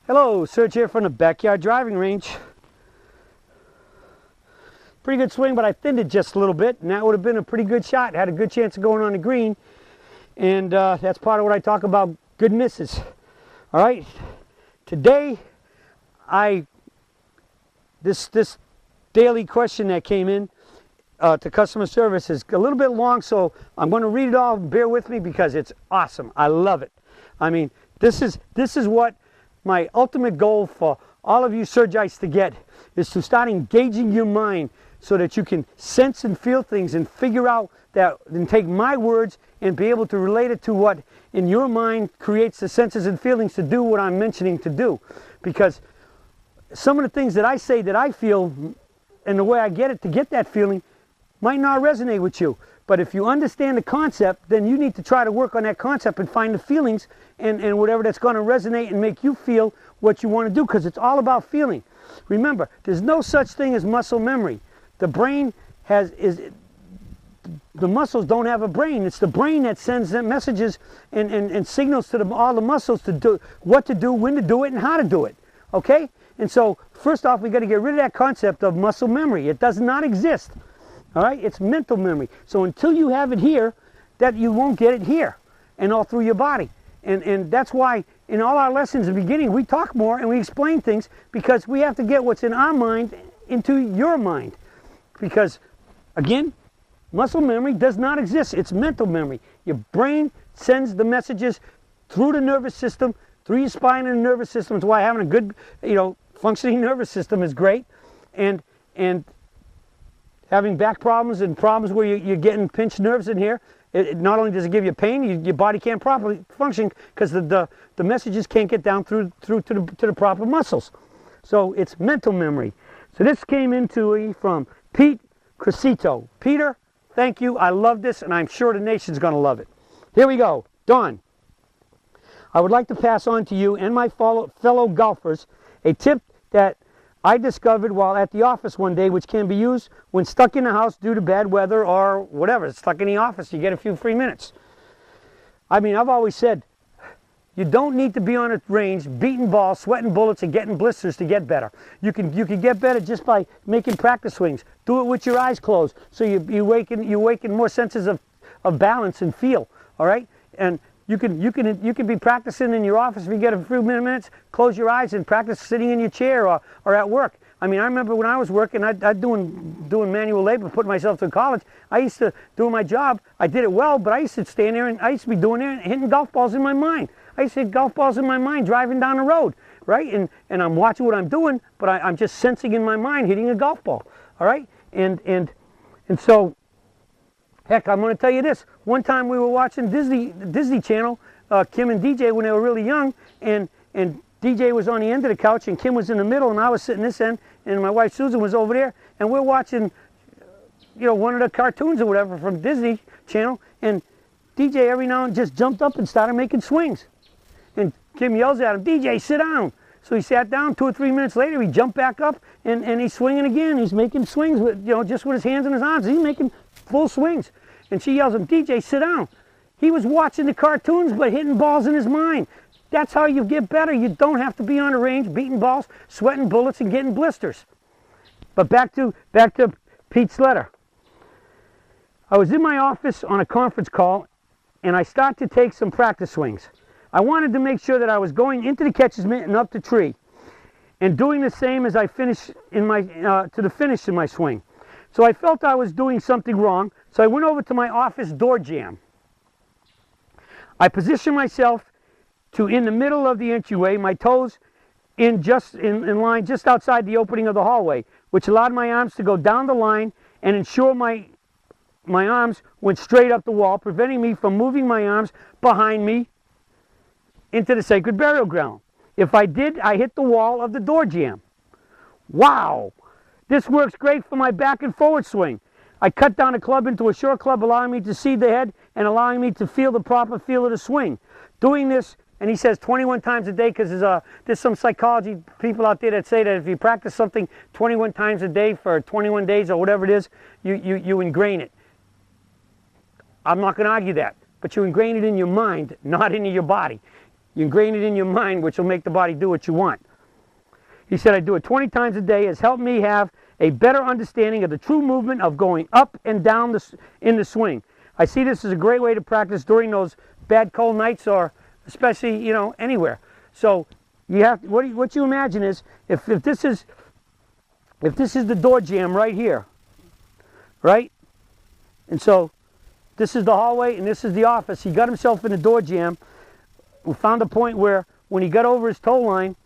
Hello, Serge here from the backyard driving range. Pretty good swing, but I thinned it just a little bit, and that would have been a pretty good shot. Had a good chance of going on the green, and that's part of what I talk about, good misses. All right, today this daily question that came in to customer service is a little bit long, so I'm going to read it all. Bear with me because it's awesome. I love it. I mean, this is what my ultimate goal for all of you Surgites to get is to start engaging your mind so that you can sense and feel things and figure out that, and take my words and be able to relate it to what in your mind creates the senses and feelings to do what I'm mentioning to do. Because some of the things that I say that I feel and the way I get it to get that feeling might not resonate with you. But if you understand the concept, then you need to try to work on that concept and find the feelings and whatever that's going to resonate and make you feel what you want to do, because it's all about feeling. Remember, there's no such thing as muscle memory. The brain the muscles don't have a brain. It's the brain that sends them messages and signals to all the muscles to do what to do, when to do it, and how to do it. Okay? And so, first off, we got to get rid of that concept of muscle memory. It does not exist. All right? It's mental memory. So until you have it here, that you won't get it here and all through your body. And that's why in all our lessons in the beginning, we talk more and we explain things, because we have to get what's in our mind into your mind. Because, again, muscle memory does not exist. It's mental memory. Your brain sends the messages through the nervous system, through your spine and the nervous system. That's why having a good, functioning nervous system is great. And having back problems and problems where you're getting pinched nerves in here, it not only does it give you pain, your body can't properly function because the messages can't get down through to the proper muscles. So it's mental memory. So this came into from Pete Crescito. Peter, thank you. I love this, and I'm sure the nation's going to love it. Here we go. Don, I would like to pass on to you and my fellow golfers a tip that I discovered while at the office one day, which can be used when stuck in the house due to bad weather or whatever. Stuck in the office, you get a few free minutes. I mean, I've always said, you don't need to be on a range beating balls, sweating bullets, and getting blisters to get better. You can get better just by making practice swings. Do it with your eyes closed, so you awaken more senses of balance and feel. All right, and you can be practicing in your office if you get a few minutes. Close your eyes and practice sitting in your chair or at work. I mean, I remember when I was working, I'd doing manual labor, putting myself through college. I used to do my job. I did it well, but I used to stand there and I used to be doing there and hitting golf balls in my mind. I used to hit golf balls in my mind driving down the road, right? And I'm watching what I'm doing, but I'm just sensing in my mind hitting a golf ball, all right? And so, heck, I'm going to tell you this. One time we were watching Disney Channel, Kim and DJ, when they were really young, and DJ was on the end of the couch, and Kim was in the middle, and I was sitting this end, and my wife Susan was over there, and we're watching, one of the cartoons or whatever from Disney Channel, and DJ every now and then just jumped up and started making swings. And Kim yells at him, DJ, sit down. So he sat down. 2 or 3 minutes later, he jumped back up, and he's swinging again. He's making swings with, just with his hands and his arms. He's making full swings. And she yells at him, DJ, sit down. He was watching the cartoons, but hitting balls in his mind. That's how you get better. You don't have to be on the range beating balls, sweating bullets, and getting blisters. But back to Pete's letter. I was in my office on a conference call, and I started to take some practice swings. I wanted to make sure that I was going into the catcher's mitt and up the tree, and doing the same as I finished to the finish in my swing. So I felt I was doing something wrong, so I went over to my office door jamb. I positioned myself in the middle of the entryway, my toes in line just outside the opening of the hallway, which allowed my arms to go down the line and ensure my arms went straight up the wall, preventing me from moving my arms behind me into the sacred burial ground. If I did, I hit the wall of the door jamb. Wow! This works great for my back and forward swing. I cut down the club into a short club, allowing me to see the head and allowing me to feel the proper feel of the swing. Doing this, and he says 21 times a day, because there's some psychology people out there that say that if you practice something 21 times a day for 21 days or whatever it is, you ingrain it. I'm not going to argue that, but you ingrain it in your mind, not into your body. You ingrain it in your mind, which will make the body do what you want. He said, I do it 20 times a day. It's helped me have a better understanding of the true movement of going up and down in the swing. I see this as a great way to practice during those bad cold nights, or especially, you know, anywhere. So you have, what you imagine is, if this is the door jamb right here, right? And so this is the hallway and this is the office. He got himself in the door jamb. We found a point where when he got over his toe line,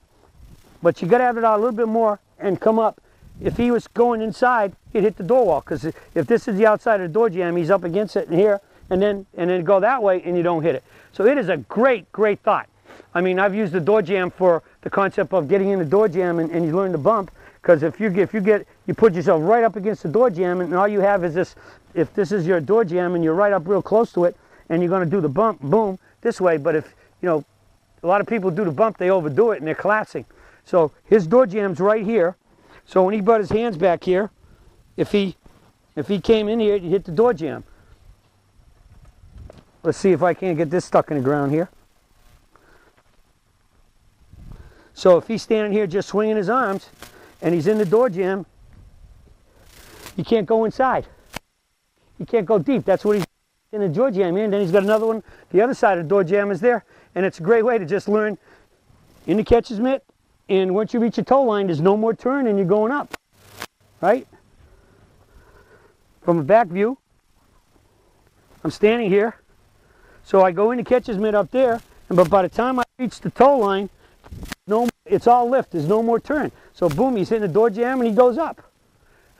but you got to have it out a little bit more and come up. If he was going inside, he'd hit the door wall, because if this is the outside of the door jamb, he's up against it in here, and then go that way and you don't hit it. So it is a great thought. I mean, I've used the door jamb for the concept of getting in the door jamb and you learn to bump, because if you put yourself right up against the door jamb, and all you have is this, if this is your door jamb and you're right up real close to it and you're going to do the bump, boom, this way. But if, you know, a lot of people do the bump, they overdo it and they're collapsing. So his door jamb's right here. So when he brought his hands back here, if he came in here, he'd hit the door jamb. Let's see if I can't get this stuck in the ground here. So if he's standing here just swinging his arms and he's in the door jamb, he can't go inside. He can't go deep. That's what he's in the door jamb here. And then he's got another one. The other side of the door jamb is there. And it's a great way to just learn in the catcher's mitt. And once you reach your toe line, there's no more turn and you're going up, right? From a back view, I'm standing here. So I go in the catcher's mitt up there, but by the time I reach the toe line, it's all lift. There's no more turn. So boom, he's hitting the door jamb and he goes up.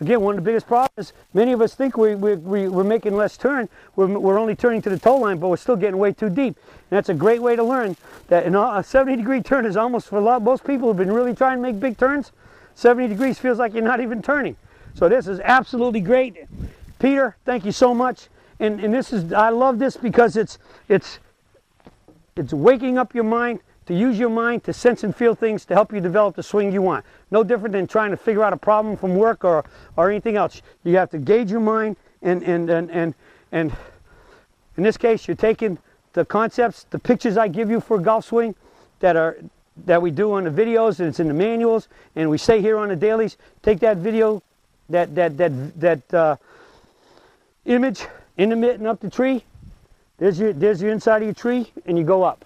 Again, one of the biggest problems is many of us think we're making less turn. We're only turning to the toe line, but we're still getting way too deep. And that's a great way to learn that a 70-degree turn is almost, for most people who've been really trying to make big turns, 70 degrees feels like you're not even turning. So this is absolutely great. Peter, thank you so much. And this is, I love this because it's waking up your mind, to use your mind to sense and feel things to help you develop the swing you want. No different than trying to figure out a problem from work or anything else. You have to gauge your mind, and in this case, you're taking the concepts, the pictures I give you for a golf swing that we do on the videos, and it's in the manuals, and we say here on the dailies. Take that video, that image in the mitt and up the tree. There's your inside of your tree, and you go up.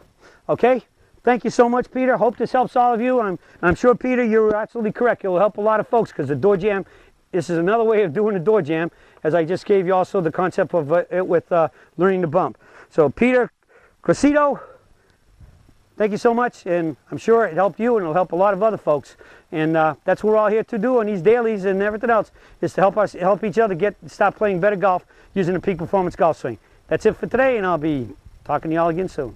Okay. Thank you so much, Peter. Hope this helps all of you. I'm sure, Peter, you're absolutely correct. It will help a lot of folks, because the door jamb, this is another way of doing the door jamb, as I just gave you also the concept of it with learning to bump. So, Peter Cressito, thank you so much, and I'm sure it helped you and it'll help a lot of other folks. And that's what we're all here to do on these dailies and everything else, is to help each other stop playing better golf using the Peak Performance Golf Swing. That's it for today, and I'll be talking to y'all again soon.